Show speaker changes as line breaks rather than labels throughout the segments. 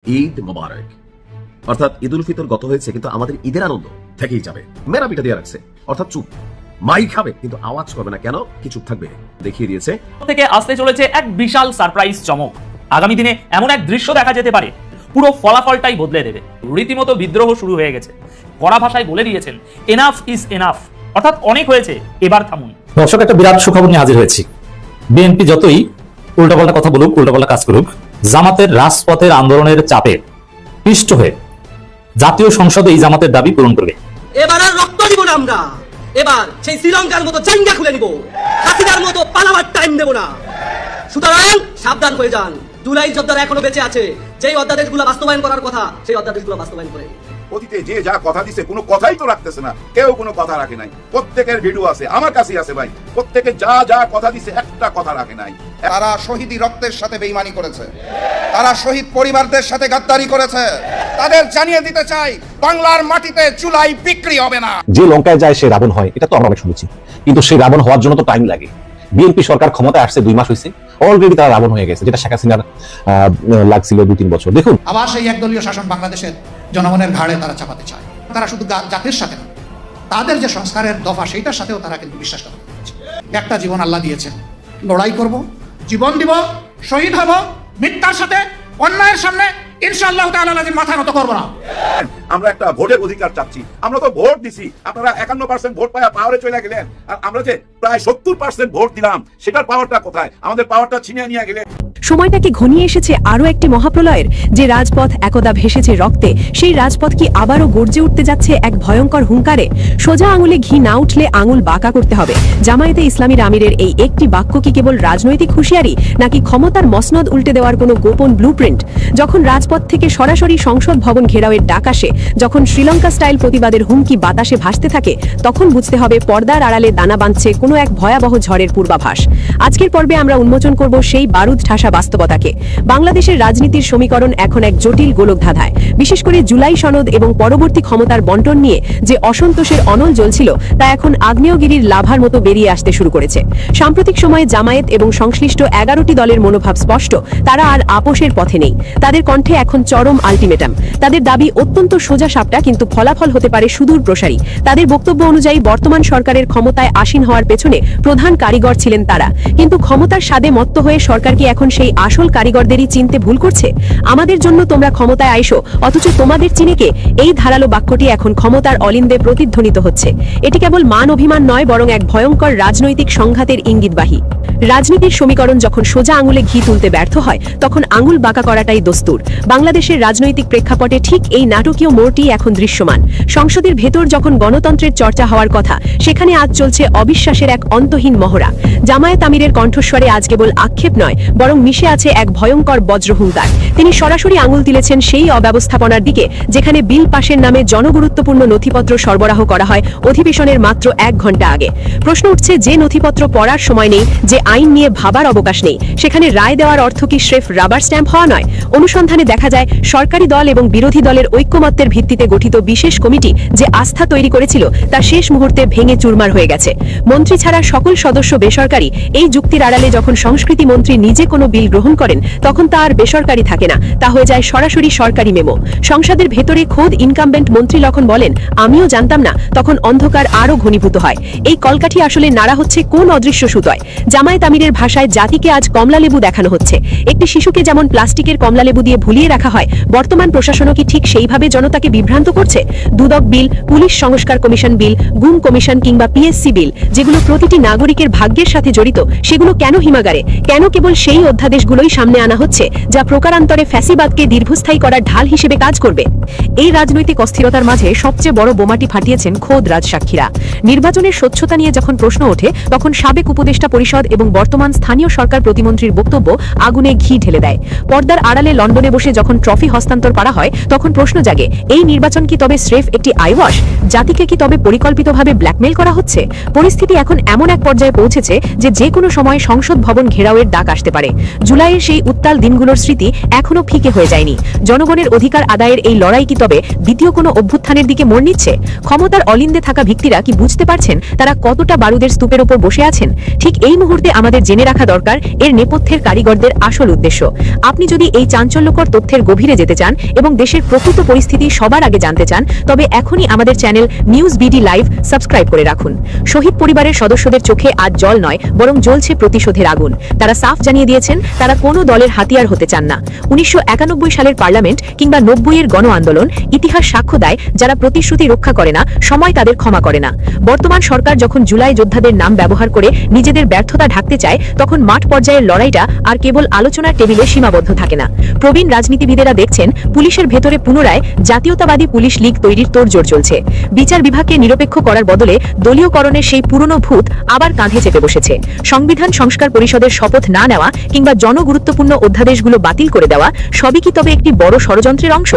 ঈদ মোবারক। অর্থাৎ ঈদ উল ফিতর গত হয়েছে, কিন্তু আমাদের ঈদের আনন্দ থেকেই যাবে। মেরা পিঠা দিয়ে রাখছে, অর্থাৎ চুপ, মাই খাবে কিন্তু আওয়াজ করবে না। কেন? কি চুপ থাকবে? দেখিয়ে দিয়েছে।
থেকে আসতে চলেছে এক বিশাল সারপ্রাইজ চমক। আগামী দিনে এমন এক দৃশ্য দেখা যেতে পারে পুরো ফলাফলটাই বদলে দেবে। রীতিমতো বিদ্রোহ শুরু হয়ে গেছে। কড়া ভাষায় বলে দিয়েছেন এনাফ ইজ এনাফ, অর্থাৎ অনেক হয়েছে, এবার থামুন।
দর্শক, একটা বিরাট সুখবর নিয়ে হাজির হয়েছি। বিএনপি যতই উল্টাপাল্টা কথা বলুক, উল্টাপাল্টা কাজ করুক, জামাতের রাজপথের আন্দোলনের চাপে পিষ্ট হয়ে জাতীয় সংসদে এই জামাতের দাবি পূরণ করবে।
এবার আর রক্ত দিব না আমরা, এবার সেই শ্রীলঙ্কার মতো জাঙ্গা খুলে নিব, হাসিনার মতো পালাবার টাইম দেব না। সুতরাং সাবধান হয়ে যান, জুলাই যোদ্ধারা এখনো বেঁচে আছে। যেই অধ্যাদেশগুলো বাস্তবায়ন করার কথা সেই অধ্যাদেশগুলো বাস্তবায়ন করে।
অতীতে যে যা কথা দিছে কোনো কথাই তো রাখতেছে না, কেউ কোনো কথা রাখে নাই। প্রত্যেকের ভিডিও আছে, আমার কাছে আছে ভাই, প্রত্যেকে যা যা কথা দিছে একটা কথা রাখে নাই।
তারা শহীদি রক্তের সাথে বেঈমানি করেছে, তারা শহীদ পরিবারদের সাথে গাদ্দারি করেছে। তাদের জানিয়ে দিতে চাই, বাংলার মাটিতে চুলাই বিক্রি হবে না।
যে লঙ্কায় যায় সে রাবণ হয়, এটা তো আমরা অনেক শুনেছি, কিন্তু সেই রাবণ হওয়ার জন্য তো টাইম লাগে। বিএনপি সরকার ক্ষমতায় আসছে 2 মাস হয়েছে, অলরেডি তারা রাবণ হয়ে গেছে, যেটা শেখ হাসিনার লাগছিল 2-3 বছর। দেখুন,
আবার সেই একদলীয় শাসন বাংলাদেশের জনগণের ঘাড়ে তারা চাপাতে চায়। তারা শুধু জাতির সাথে না, তাদের যে সংস্কারের দফা সেইটার সাথেও তারা কিন্তু বিশ্বাস করতে পারছে। একটা জীবন আল্লাহ দিয়েছেন, লড়াই করব, জীবন দিব, শহীদ হব, মিথ্যার সাথে অন্যায়ের সামনে ইনশাআল্লাহ তাআলা লাজিম মাথা নত করব না।
আমরা একটা ভোটের অধিকার চাচ্ছি। আমরা তো ভোট দিছি, আপনারা 51% ভোট পাওয়া পাওয়ারে চলে গেলেন, আর আমরা যে প্রায় 70% ভোট দিলাম, সেটার পাওয়ারটা কোথায়? আমাদের পাওয়ারটা ছিনিয়ে নিয়ে গেলেন।
সময়টা কি ঘনিয়ে এসেছে আরো একটি মহাপ্রলয়ের? যে রাজপথ একদা ভেসেছে রক্তে, সেই রাজপথ কি আবারও গর্জে উঠতে যাচ্ছে এক ভয়ঙ্কর হুঙ্কারে? সোজা আঙুলে ঘি না উঠলে আঙুল বাঁকা করতে হবে। জামায়াতে ইসলামীর আমিরের এই একটি বাক্য কি কেবল রাজনৈতিক হুঁশিয়ারি, নাকি ক্ষমতার মসনদ উল্টে দেওয়ার কোনো গোপন ব্লুপ্রিন্ট? যখন রাজপথ থেকে সরাসরি সংসদ ভবন ঘেরাওয়ের ডাক আসে, যখন শ্রীলঙ্কা স্টাইল প্রতিবাদের হুমকি বাতাসে ভাসতে থাকে, তখন বুঝতে হবে পর্দার আড়ালে দানা বাঁধছে কোনো এক ভয়াবহ ঝড়ের পূর্বাভাস। আজকের পর্বে আমরা উন্মোচন করব সেই বারুদ ঠাসা বাস্তবতাকে। বাংলাদেশের রাজনীতির সমীকরণ এখন এক জটিল গোলকধাঁধায়। বিশেষ করে জুলাই সনদ এবং পরবর্তী ক্ষমতার বন্টন নিয়ে যে অসন্তোষের অনল জ্বলছিল, তা এখন আগ্নেয়গিরির লাভার মতো বেরিয়ে আসতে শুরু করেছে। সাম্প্রতিক সময়ে জামায়াত এবং সংশ্লিষ্ট 11টি দলের মনোভাব স্পষ্ট, তারা আর আপোষের পথে নেই। তাদের কণ্ঠে এখন চরম আলটিমেটাম। তাদের দাবি অত্যন্ত সোজা সাপটা, কিন্তু ফলাফল হতে পারে সুদূর প্রসারী। তাদের বক্তব্য অনুযায়ী বর্তমান সরকারের ক্ষমতায় আসীন হওয়ার পেছনে প্রধান কারিগর ছিলেন তারা, কিন্তু ক্ষমতার স্বাদে মত্ত হয়ে সরকার কি এখন সেই আসল কারিগরদেরই চিনতে ভুল করছে? আমাদের জন্য তোমরা ক্ষমতায় আইসো, অথচ তোমাদের চিনে কে? এই ধারালো বাক্যটি এখন ক্ষমতার অলিন্দে প্রতিধ্বনিত হচ্ছে। এটি কেবল মান অভিমান নয়, বরং এক ভয়ঙ্কর রাজনৈতিক সংঘাতের ইঙ্গিতবাহী। রাজনীতির সমীকরণ যখন সোজা আঙুলে ঘি তুলতে ব্যর্থ হয়, তখন আঙুল বাঁকা করাটাই দস্তুর। বাংলাদেশের রাজনৈতিক প্রেক্ষাপটে ঠিক এই নাটকীয় মোড়টি এখন দৃশ্যমান। সংসদের ভেতর যখন গণতন্ত্রের চর্চা হওয়ার কথা, সেখানে আজ চলছে অবিশ্বাসের এক অন্তহীন মহড়া। জামায়াত আমিরের কণ্ঠস্বরে আজ কেবল আক্ষেপ নয়, বরং মিশে আছে এক ভয়ঙ্কর বজ্রহুঙ্কার। তিনি সরাসরি আঙুল তুলেছেন সেই অব্যবস্থাপনার দিকে, যেখানে বিল পাশের নামে জনগুরুত্বপূর্ণ নথিপত্র সরবরাহ করা হয় অধিবেশনের মাত্র 1 ঘন্টা আগে। প্রশ্ন উঠছে, যে নথিপত্র পড়ার সময় নেই, যে আইন নিয়ে ভাবার অবকাশ নেই, সেখানে রায় দেওয়ার অর্থ কি স্রেফ রাবার স্ট্যাম্প হওয়া নয়? অনুসন্ধানে দেখা যায়, সরকারি দল এবং বিরোধী দলের ঐক্যমত্যের ভিত্তিতে গঠিত বিশেষ কমিটি যে আস্থা তৈরি করেছিল, তা শেষ মুহূর্তে ভেঙে চুরমার হয়ে গেছে। মন্ত্রী ছাড়া সকল সদস্য বেসরকারি। এই যুক্তির আড়ালে যখন সংস্কৃতি মন্ত্রী নিজে কোনো বিল গ্রহণ করেন, তখন তা আর বেসরকারি থাকে না, তা হয়ে যায় সরাসরি সরকারি মেমো। সংসদের ভেতরে খোদ ইনকামবেন্ট মন্ত্রী লখন বলেন, আমিও জানতাম না, তখন অন্ধকার আরও ঘনীভূত হয়। এই কলকাঠি আসলে নাড়া হচ্ছে কোন অদৃশ্য সুতোয়? জামায়াত আমিরের ভাষায় জাতিকে আজ কমলালেবু দেখানো হচ্ছে। একটি শিশুকে যেমন প্লাস্টিকের কমলালেবু দিয়ে ভুলিয়ে রাখা হয়, বর্তমান প্রশাসনও কি ঠিক সেইভাবে জনতাকে বিভ্রান্ত করছে? দুদক বিল, পুলিশ সংস্কার কমিশন বিল, গুম কমিশন কিংবা পিএসসি বিল, যেগুলো প্রতিটি নাগরিকের ভাগ্যের সাথে জড়িত, সেগুলো কেন হিমাগারে? কেন কেবল সেই অধ্যাদেশগুলোই সামনে আনা হচ্ছে যা প্রকারান্তরে ফ্যাসিবাদকে দীর্ঘস্থায়ী করার ঢাল হিসেবে কাজ করবে? এই রাজনৈতিক অস্থিরতার মাঝে সবচেয়ে বড় বোমাটি ফাটিয়েছেন খোদ রাজসাক্ষীরা। নির্বাচনের স্বচ্ছতা নিয়ে যখন প্রশ্ন ওঠে, তখন সাবেক উপদেষ্টা পরিষদ এবং বর্তমান স্থানীয় সরকার প্রতিমন্ত্রীর বক্তব্য আগুনে ঘি ঢেলে দেয়। পর্দার আড়ালে লন্ডনে বসে যখন ট্রফি হস্তান্তর করা হয়, তখন প্রশ্ন জাগে, এই নির্বাচন কি তবে স্রেফ একটি আইওয়াশ? জাতিকে কি তবে পরিকল্পিতভাবে ব্ল্যাকমেল করা হচ্ছে? পরিস্থিতি এখন এমন এক পর্যায়ে পৌঁছেছে যে কোনো সময় সংসদ ভবন ঘেরাওয়ের ডাক আসতে পারে। জুলাইয়ের সেই উত্তাল দিনগুলোর স্মৃতি এখনো ফিকে হয়ে যায়নি। জনগণের অধিকার আদায়ের এই লড়াই কি তবে দ্বিতীয় কোনো অভ্যুত্থানের দিকে মোড় নিচ্ছে? ক্ষমতার অলিন্দে থাকা ব্যক্তিরা কি বুঝতে পারছেন তারা কতটা বারুদের স্তূপের ওপর বসে আছেন? ঠিক এই মুহূর্তে আমাদের জেনে রাখা দরকার এর নেপথ্যের কারিগরদের আসল উদ্দেশ্য। আপনি যদি এই চাঞ্চল্যকর তথ্যের গভীরে যেতে চান এবং দেশের প্রকৃত পরিস্থিতি সবার আগে জানতে চান, তবে এখনই আমাদের channel news BD live subscribe করে রাখুন। শহীদ পরিবারের সদস্যদের চোখে আজ জল নয়, বরং জ্বলছে প্রতিশোধের আগুন। তারা সাফ জানিয়ে দিয়েছেন তারা কোনো দলের হাতিয়ার হতে চান না। 1991 সালের পার্লামেন্ট কিংবা 90-এর গণ আন্দোলন ইতিহাস সাক্ষ্য দেয়, যারা প্রতিশ্রুতি রক্ষা করে না, সময় তাদের ক্ষমা করে না। বর্তমান সরকার যখন জুলাই যোদ্ধাদের নাম ব্যবহার করে নিজেদের ব্যর্থতা ঢাকতে চায়, তখন মাঠ পর্যায়ের লড়াইটা আর কেবল আলোচনার টেবিলে সীমাবদ্ধ থাকে না। প্রবীণ রাজনীতিবিদেরা দেখছেন পুলিশের ভেতরে পুনরায় জাতীয়তাবাদী পুলিশ লীগ তৈরির তোড়জোড় চলছে। বিচার বিভাগকে নিরপেক্ষ করার বদলে দলীয়করণের সেই পুরনো ভূত আবার কাঁধে চেপে বসেছে। সংবিধান সংস্কার পরিষদের শপথ না নেওয়া কিংবা জনগুরুত্বপূর্ণ অধ্যাদেশগুলো বাতিল করে দেওয়া সবই কি তবে একটি বড় ষড়যন্ত্রের অংশ?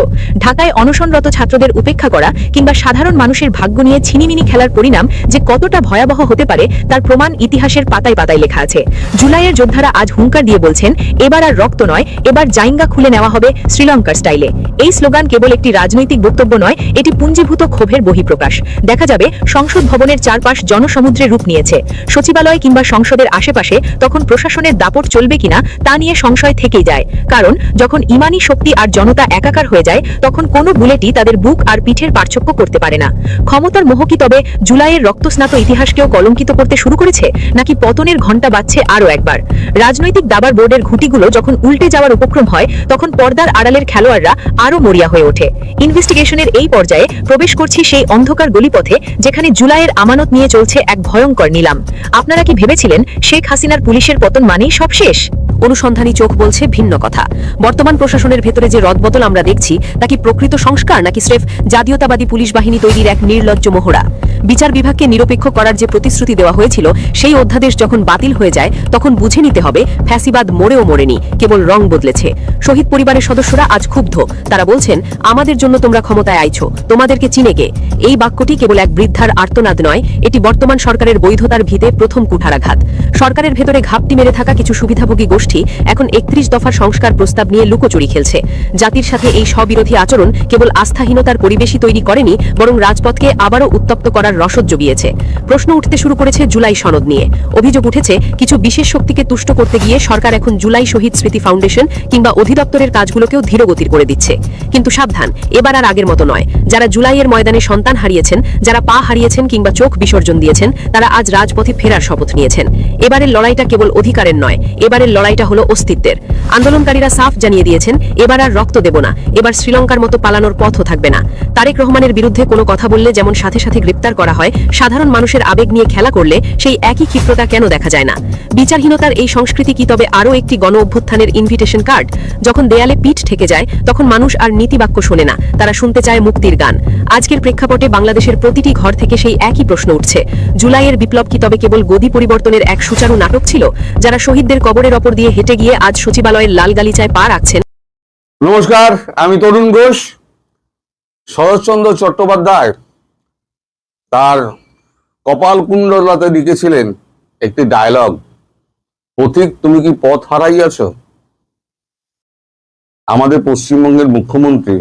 ঢাকায় অনশনরত ছাত্রদের উপেক্ষা করা কিংবা সাধারণ মানুষের ভাগ্য নিয়ে ছিনিমিনি খেলার পরিণাম যে কতটা ভয়াবহ হতে পারে তার প্রমাণ ইতিহাসের পাতায় পাতায় লেখা আছে। জুলাইয়ের যোদ্ধারা আজ হুঙ্কার দিয়ে বলছেন, এবার আর রক্ত নয়, এবার জাইঙ্গা খুলে নেওয়া হবে শ্রীলঙ্কার স্টাইলে। এই স্লোগান কেবল একটি রাজনৈতিক বক্তব্য নয়, এটি পুঞ্জীভূত ক্ষোভের বহিঃপ্রকাশ। দেখা যাবে সংসদ ভবনের চারপাশ জনসমুদ্রে রূপ নিয়েছে। সচিবালয় কিংবা সংসদের আশেপাশে তখন প্রশাসনের দাপট চলবে কিনা তা নিয়ে সংশয় থেকেই যায়। কারণ যখন ইমানি শক্তি আর জনতা একাকার হয়ে যায়, তখন কোনো বুলেটই তাদের বুক আর পিঠের পার্থক্য করতে পারে না। ক্ষমতার মোহ কি তবে জুলাইয়ের রক্তস্নাত ইতিহাসকেও কলঙ্কিত করতে শুরু করেছে, নাকি পতনের ঘণ্টা বাজছে আরও একবার? রাজনৈতিক দাবার বোর্ডের ঘুঁটিগুলো যখন উল্টে যাওয়ার উপক্রম হয়, তখন পর্দার আড়ালের খেলোয়াড়রা আরও মরিয়া হয়ে ওঠে। ইনভেস্টিগেশনের এই পর্যায়ে প্রবেশ করছি সেই অন্ধকার গলিপথে যেখানে জুলাইয়ের আমানত নিয়ে চলছে এক ভয়ঙ্কর নিলাম। আপনারা কি ভেবেছিলেন শেখ হাসিনার পুলিশের পতন মানেই সব শেষ? অনুসন্ধানী চোখ বলছে ভিন্ন কথা। বর্তমান প্রশাসনের ভেতরে যে রদবদল আমরা দেখছি, তা কি প্রকৃত সংস্কার নাকি স্রেফ জাতীয়তাবাদী পুলিশ বাহিনী তৈরির এক নির্লজ্জ মোহরা? বিচার বিভাগকে নিরপেক্ষ করার যে প্রতিশ্রুতি দেওয়া হয়েছিল, সেই অধ্যাদেশ যখন বাতিল হয়ে যায়, তখন বুঝে নিতে হবে ফ্যাসিবাদ মরেও মরেনি, কেবল রং বদলেছে। শহীদ পরিবারের সদস্যরা আজ ক্ষুব্ধ। তারা বলছেন, আমাদের জন্য তোমরা ক্ষমতায় আইছো, তোমাদেরকে চিনে কে? এই বাক্যটি কেবল এক বৃদ্ধার আর্তনাদ নয়, এটি বর্তমান সরকারের বৈধতার ভিতে প্রথম কুঠারাঘাত। সরকারের ভেতরে ঘাপটি মেরে থাকা কিছু সুবিধাভোগী গোষ্ঠী এখন 31 দফার সংস্কার প্রস্তাব নিয়ে লুকোচুরি খেলছে। জাতির সাথে এই স্ববিরোধী আচরণ কেবল আস্থাহীনতার পরিবেশই তৈরি করেনি, বরং রাজপথকে আবারও উত্তপ্ত করার রসদ জুগিয়েছে। প্রশ্ন উঠতে শুরু করেছে জুলাই সনদ নিয়ে। অভিযোগ উঠেছে কিছু বিশেষ শক্তিকে তুষ্ট করতে গিয়ে সরকার এখন জুলাই শহীদ স্মৃতি ফাউন্ডেশন কিংবা অধিদপ্তরের কাজগুলোকেও ধীরগতির করে দিচ্ছে। কিন্তু সাবধান, এবার আর আগের মতো নয়। যারা জুলাইয়ের ময়দানে সন্তান হারিয়েছেন, যারা পা হারিয়েছেন কিংবা চোখ বিসর্জন দিয়েছেন, তারা আজ রাজপথে ফেরার শপথ নিয়েছেন। এবারের লড়াইটা কেবল অধিকারের নয়, এবারের লড়াইটা হলো অস্তিত্বের। আন্দোলনকারীরা সাফ জানিয়ে দিয়েছেন, এবার আর রক্ত দেব না, এবার শ্রীলঙ্কার মতো পালানোর পথও থাকবে না। তারেক রহমানের বিরুদ্ধে কোনো কথা বললে যেমন সাথে সাথে গ্রেপ্তার করা হয়, সাধারণ মানুষের আবেগ নিয়ে খেলা করলে সেই একই ক্ষিপ্রতা কেন দেখা যায় না? বিচারহীনতার এই সংস্কৃতি কি তবে আরও একটি গণ অভ্যুত্থানের ইনভিটেশন কার্ড? যখন দেয়ালে পিঠ ঠেকে যায়, তখন মানুষ আর নীতিবাক্য শোনে না, তারা শুনতে চায় মুক্তির গান। আজকের প্রেক্ষাপটে বাংলাদেশের প্রতিটি ঘর থেকে সেই একই প্রশ্ন উঠছে, জুলাইয়ের বিপ্লব কি তবে কেবল গদি পরিবর্তনের এক সুচারু নাটক ছিল? যারা শহীদদের কবরের ওপর দিয়ে হেঁটে গিয়ে আজ সচিবালয়ের লাল গালিচায় পা রাখছেন।
নমস্কার, আমি তরুণ ঘোষ। শরৎচন্দ্র চট্টোপাধ্যায় তার কপালকুণ্ডলাতে লিখেছিলেন একটি ডায়লগ, পথিক তুমি কি পথ হারাইয়াছ? আমাদের পশ্চিমবঙ্গের মুখ্যমন্ত্রী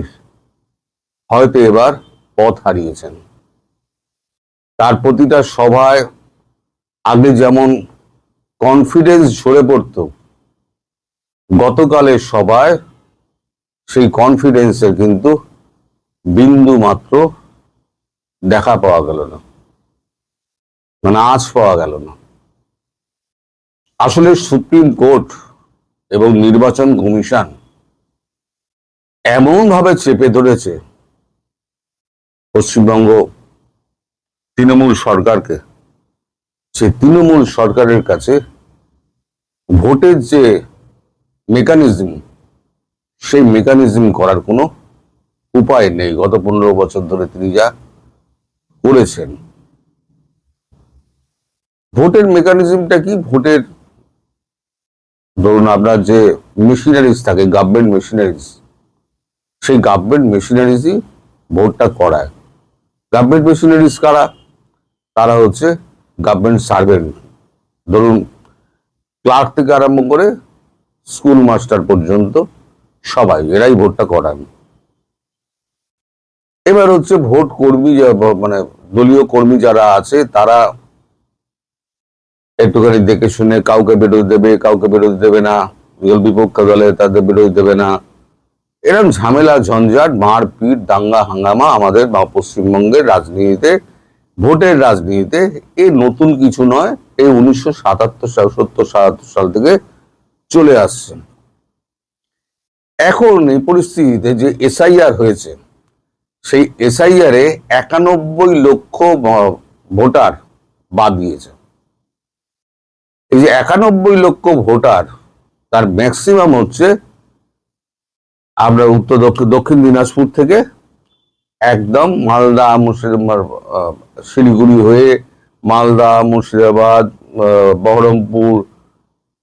হয়তো এবার পথ হারিয়েছেন। তার প্রতিটা সভায় আগে যেমন কনফিডেন্স ঝরে পড়ত, গতকালের সভায় সেই কনফিডেন্সের কিন্তু বিন্দু মাত্র দেখা পাওয়া গেল না, মানে আঁচ পাওয়া গেল না। আসলে সুপ্রিম কোর্ট এবং নির্বাচন কমিশন এমন ভাবে চেপে ধরেছে পশ্চিমবঙ্গ তৃণমূল সরকারকে, সে তৃণমূল সরকারের কাছে ভোটের যে মেকানিজম, সেই মেকানিজম করার কোনো উপায় নেই। গত 15 বছর ধরে তিনি যা করেছেন, ভোটের মেকানিজমটা কি? ভোটের ধরুন আপনার যে মেশিনারিজ থাকে, গভর্নমেন্ট মেশিনারিজ, সেই গভর্নমেন্ট মেশিনারিজই ভোটটা করায়। গভর্নমেন্ট মেশিনারিজ কারা? তারা হচ্ছে গভর্নমেন্ট সার্ভেন্ট। ধরুন ক্লার্ক থেকে আরম্ভ করে স্কুল মাস্টার পর্যন্ত সবাই এরাই ভোটটা করান। এবার হচ্ছে ভোট কর্মী মানে দলীয় কর্মী যারা আছে তারা একটুখানি দেখে শুনে কাউকে বিরোধী দেবে, কাউকে বিরোধী দেবে না, বিপক্ষ দলে তাদের বিরোধী দেবে না, এরকম ঝামেলা ঝঞ্ঝাট মারপিট দাঙ্গা হাঙ্গামা আমাদের পশ্চিমবঙ্গের রাজনীতিতে, ভোটের রাজনীতিতে এই নতুন কিছু নয়, এই 1977 সাল থেকে চলে আসছে। এখন এই পরিস্থিতিতে যে এসআইআর হয়েছে, সেই এসআইআর এ 91 লক্ষ ভোটার বাদ দিয়েছে। এই যে 91 লক্ষ ভোটার, তার ম্যাক্সিমাম হচ্ছে আমরা উত্তর দক্ষিণ দিনাজপুর থেকে একদম মালদা শিলিগুড়ি হয়ে মালদা, মুর্শিদাবাদ, বহরমপুর,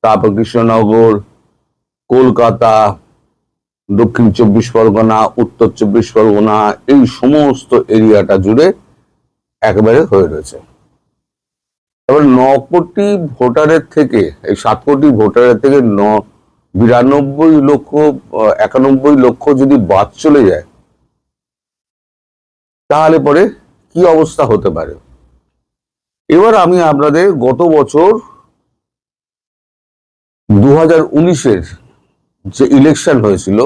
তারপর কৃষ্ণনগর, কলকাতা, দক্ষিণ 24 পরগনা, উত্তর 24 পরগনা, এই সমস্ত এরিয়াটা জুড়ে একেবারে হয়ে রয়েছে। এবার 9 কোটি ভোটারের থেকে, এই 7 কোটি ভোটারের থেকে 91 লক্ষ যদি বাদ চলে যায়, তাহলে পরে কি অবস্থা হতে পারে। এবার আমি আপনাদের গত বছর 2019-এর যে ইলেকশন হয়েছিল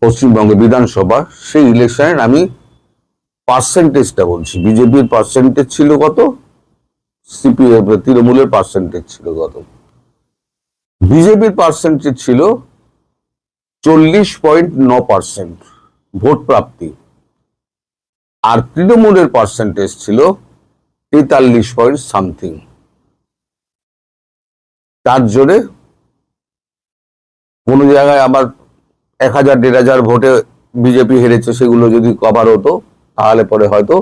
পশ্চিমবঙ্গে বিধানসভা, সেই ইলেকশনের আমি পার্সেন্টেজটা বলছি। বিজেপির পার্সেন্টেজ ছিল কত, সিপিএম তৃণমূলের পার্সেন্টেজ ছিল কত। বিজেপির পার্সেন্টেজ ছিল 40.9% ভোট প্রাপ্তি, আর তৃণমূলের পার্সেন্টেজ ছিল 43 পয়েন্ট সামথিং। তার জোরে কোন জায়গায় আবার 1000-1500 ভোটে বিজেপি হেরেছে, সেগুলো যদি কভার হতো তাহলে পরে হয়তো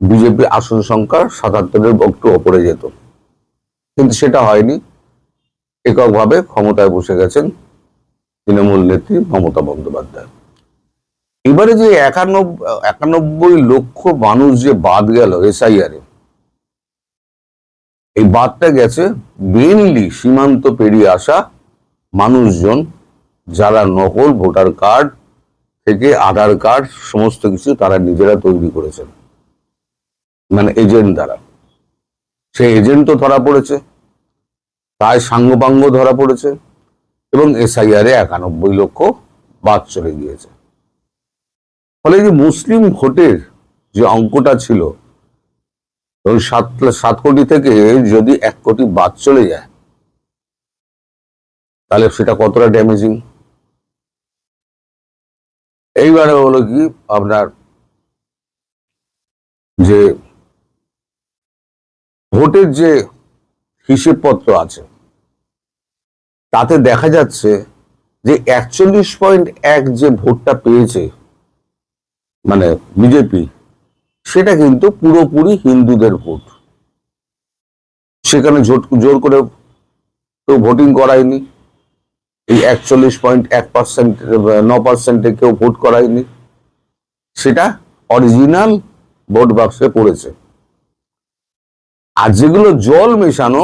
বিজেপি আসন সংখ্যা 77-এর একটু ওপরে যেত, কিন্তু সেটা হয়নি। এককভাবে ক্ষমতায় বসে গেছেন তৃণমূল নেত্রী মমতা বন্দ্যোপাধ্যায়। এবারে যে 91 লক্ষ মানুষ যে বাদ গেল এসআইআর এ, এই বাদটা গেছে মেইনলি সীমান্ত পেরিয়ে আসা মানুষজন, যারা নকল ভোটার কার্ড থেকে আধার কার্ড সমস্ত কিছু তারা নিজেরা তৈরি করেছেন, মানে এজেন্ট দ্বারা। সেই এজেন্টও ধরা পড়েছে, তাই সাঙ্গপাঙ্গ ধরা পড়েছে, এবং এসআইআর এ 91 লক্ষ বাদ চলে গিয়েছে। ফলে যে মুসলিম ভোটের যে অঙ্কটা ছিল, 7 কোটি থেকে যদি 1 কোটি বাদ চলে যায়, তাহলে সেটা কতটা ড্যামেজিং। এইবারে হলো কি আপনার যে ভোটের যে হিসেবপত্র আছে, তাতে দেখা যাচ্ছে যে 41.1 যে ভোটটা পেয়েছে মানে বিজেপি, সেটা কিন্তু পুরোপুরি হিন্দুদের ভোট। সেখানে জোর করে কেউ ভোটিং করায়নি, এই 41.1% কেউ ভোট করায়নি, সেটা অরিজিনাল ভোট বাক্সে পড়েছে। আর যেগুলো জল মেশানো,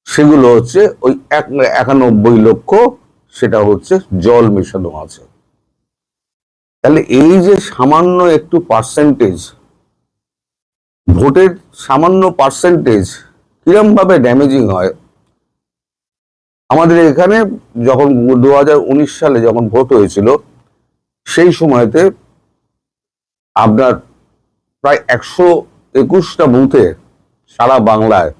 সেগুলো হচ্ছে ওই 91 লক্ষ, সেটা হচ্ছে জল মেশানো আছে। তাহলে এই যে সামান্য একটু পার্সেন্টেজ, ভোটের সামান্য পার্সেন্টেজ কিরম ভাবে ড্যামেজিং হয়। আমাদের এখানে যখন 2019 সালে যখন ভোট হয়েছিল, সেই সময়তে আপনার প্রায় 121টা বুথে সারা বাংলায়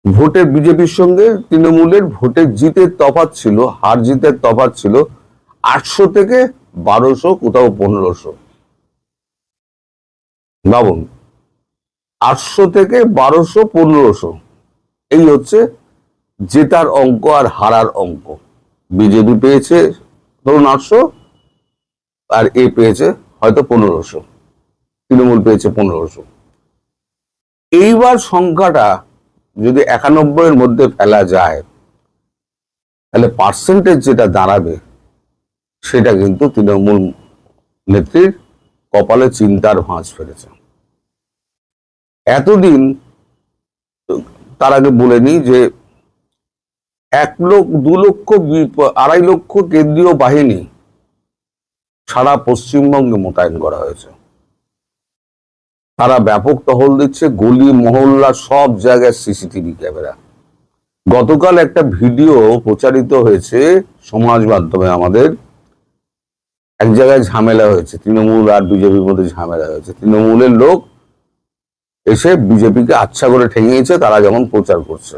ভোটের বিজেপির সঙ্গে তৃণমূলের ভোটের জিতের তফাৎ ছিল, হার জিতের তফাৎ ছিল 800 থেকে 1200, কোথাও 1500। ভাবুন, 800 থেকে 1200, 1500, এই হচ্ছে জেতার অঙ্ক আর হারার অঙ্ক। বিজেপি পেয়েছে ধরুন 800, আর এ পেয়েছে হয়তো 1500, তৃণমূল পেয়েছে 1500। এইবার সংখ্যাটা যদি 91-এর মধ্যে ফেলা যায়, তাহলে পার্সেন্টেজ যেটা দাঁড়াবে, সেটা কিন্তু তৃণমূল নেত্রীর কপালে চিন্তার ভাঁজ ফেলেছে। এতদিন তার আগে বলে নি যে 2 লক্ষ 2.5 লক্ষ কেন্দ্রীয় বাহিনী সারা পশ্চিমবঙ্গে মোতায়েন করা হয়েছে। তারা ব্যাপক টহল দিচ্ছে, গলি মহল্লা সব জায়গায় সিসিটিভি ক্যামেরা। গতকাল একটা ভিডিও প্রচারিত হয়েছে সমাজ মাধ্যমে, আমাদের এক জায়গায় ঝামেলা হয়েছে, তৃণমূল আর বিজেপির মধ্যে ঝামেলা হয়েছে। তৃণমূলের লোক এসে বিজেপিকে আচ্ছা করে ঠেঙিয়েছে তারা যখন প্রচার করছে।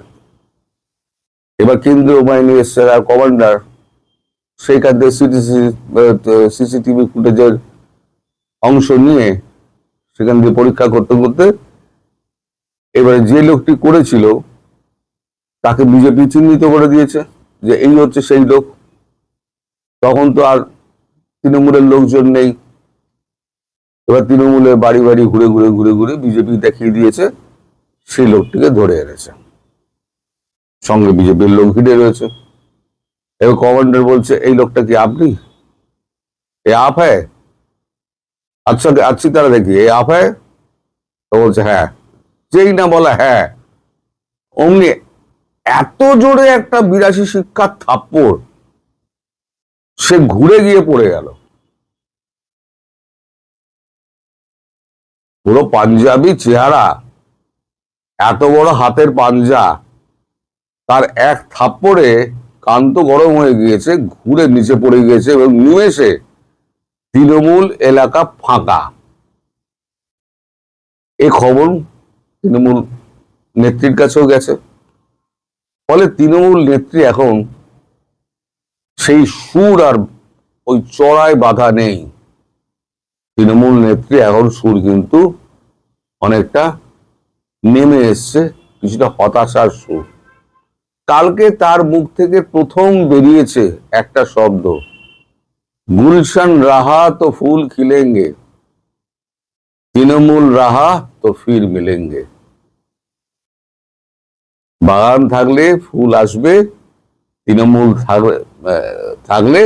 এবার কেন্দ্রীয় বাহিনী এসছে আর কমান্ডার সেইখান থেকে সিসিটিভি ফুটেজের অংশ নিয়ে সেখান দিয়ে পরীক্ষা করতে করতে এবারে যে লোকটি করেছিল তাকে বিজেপি চিহ্নিত করে দিয়েছে যে এই হচ্ছে সেই লোক। তখন তো আর তৃণমূলের লোকজন নেই, এবার তৃণমূলের বাড়ি বাড়ি ঘুরে ঘুরে ঘুরে ঘুরে বিজেপি দেখিয়ে দিয়েছে, সেই লোকটিকে ধরে এনেছে, সঙ্গে বিজেপির লোক ভিড়ে রয়েছে। এবার কমান্ডার বলছে এই লোকটা কি আপনি? এ আপ হ্যায়? আচ্ছা अच्छी तरह देखिए आप है? তো বলছে হ্যাঁ। যেই না বলা হ্যাঁ, অমনি এত জোরে একটা 82 শিক্ষার থাপ্পড়, সে ঘুরে গিয়ে পড়ে গেল। পুরো পাঞ্জাবি চেহারা, এত বড় হাতের পাঞ্জা, তার এক থাপ্পড়ে কান তো গরম হয়ে গিয়েছে, ঘুরে নিচে পড়ে গিয়েছে এবং নিমেষে তৃণমূল এলাকা ফাঁকা। এ খবর তৃণমূল নেত্রীর কাছেও গেছে। ফলে তৃণমূল নেত্রী এখন সেই সুর আর ওই চড়ায় বাধা নেই। তৃণমূল নেত্রী এখন সুর কিন্তু অনেকটা নেমে এসছে, কিছুটা হতাশার সুর। কালকে তার মুখ থেকে প্রথম বেরিয়েছে একটা শব্দ, গুলশান রাহা তো ফুল খিলেঙ্গে, তৃণমূল রাহা তো ফির মিলেঙ্গে। বাগান থাকলে ফুল আসবে, তৃণমূল থাকলে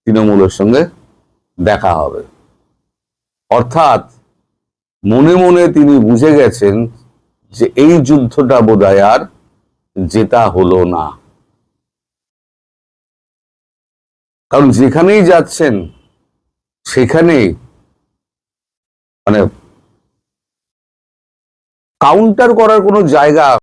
তৃণমূলের সঙ্গে দেখা হবে। অর্থাৎ মনে মনে তিনি বুঝে গেছেন যে এই যুদ্ধটা বোধহয় আর জেতা হলো না। কারণ যেখানেই যাচ্ছেন সেখানেই মানে কাউন্টার করার কোনো জায়গা